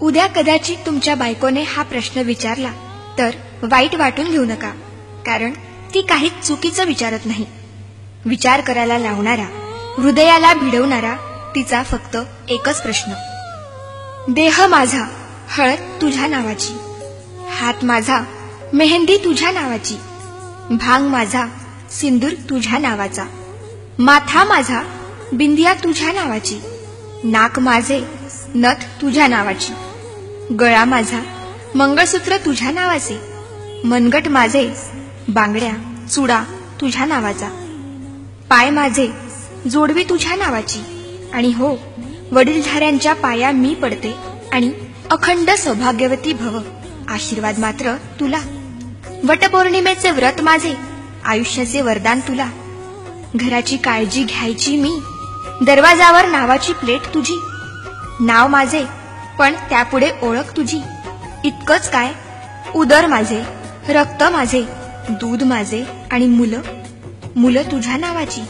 उद्या कदाचित तुमच्या बायकोने हा प्रश्न विचारला तर वाईट वाटून घेऊ नका, कारण ती काहीच चुकीचं विचारत नाही. विचार करायला लावणारा, हृदयाला भिडवणारा तिचा फक्त एकच प्रश्न. देह माझा हळद तुझ्या नावाची, हात माझा मेहंदी तुझ्या नावाची, भांग माझा सिंदूर तुझ्या नावाचा, माथा माझा बिंदिया तुझ्या नावाची, नाक माझे नथ तुझ्या नावाची, गळा माझा मंगळसूत्र तुझ्या नावाचे, मनगट माझे बांगड्या चुडा तुझ्या नावाचा, पाय माझे जोडवी तुझ्या नावाची, आणि हो, वडीलधाऱ्यांच्या पाया मी पडते आणि अखंड सौभाग्यवती भव आशीर्वाद मात्र तुला. वटपौर्णिमेचे व्रत माझे, आयुष्याचे वरदान तुला. घराची काळजी घ्यायची मी, दरवाजावर नावाची प्लेट तुझी. नाव माझे पण त्यापुढे ओळख तुझी. इतकंच काय, उदर माझे, रक्त माझे, दूध माझे आणि मुलं तुझ्या नावाची.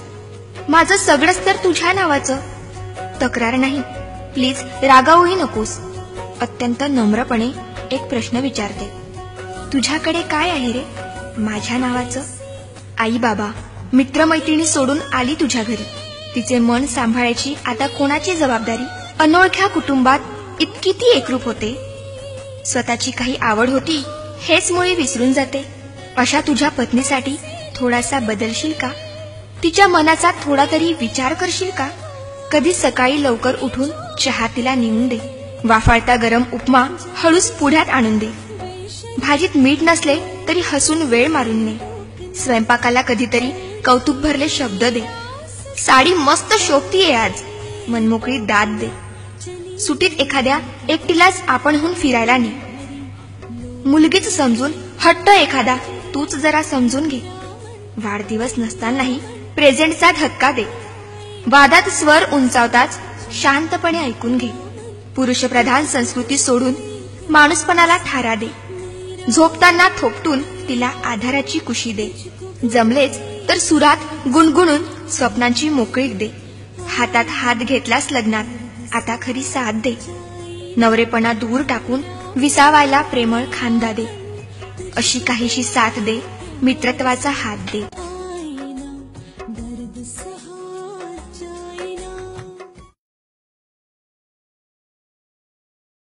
माझं सगळंच तर तुझ्या नावाचं. तक्रार नाही, प्लीज रागावूही नकोस. अत्यंत नम्रपणे एक प्रश्न विचारते. तुझ्याकडे काय आहे रे माझ्या नावाचं? आई बाबा मित्रमैत्रिणी सोडून आली तुझ्या घरी. तिचे मन सांभाळायची आता कोणाची जबाबदारी? अनोळख्या कुटुंबात इतकी ती एकरूप होते. स्वतःची काही आवड होती हेच मुळी विसरून जाते. अशा तुझ्या पत्नीसाठी थोडासा बदलशील का? तिच्या मनाचा थोडा तरी विचार करशील का? कधी सकाळी लवकर उठून चहा तिला नेऊन दे. वाफाळता गरम उपमा हळूच पुढ्यात आणून दे. भाजीत मीठ नसले तरी हसून वेळ मारून ने. स्वयंपाकाला कधीतरी कौतुक भरले शब्द दे. साडी मस्त शोभतीये आज, मनमोकळी दाद दे. सुटीत एखाद्या एकटीलाच आपणहून फिरायला ने. मुलगीच समजून हट्ट एखादा तूच जरा समजून घे. वाढदिवस नसतानाही प्रेझेंटचा धक्का दे. वादात स्वर उंचावताच शांतपणे ऐकून घे. पुरुषप्रधान संस्कृती सोडून माणूसपणाला थारा दे. झोपताना थोपटून तिला आधाराची कुशी दे. जमलेच तर सुरात गुणगुणून स्वप्नांची मोकळीक दे. हातात हात घेतलास लग्नात, आता खरी साथ दे. नवरेपणा दूर टाकून विसावायला प्रेमळ खांदा दे. अशी काहीशी साथ दे, मित्रत्वाचा हात दे.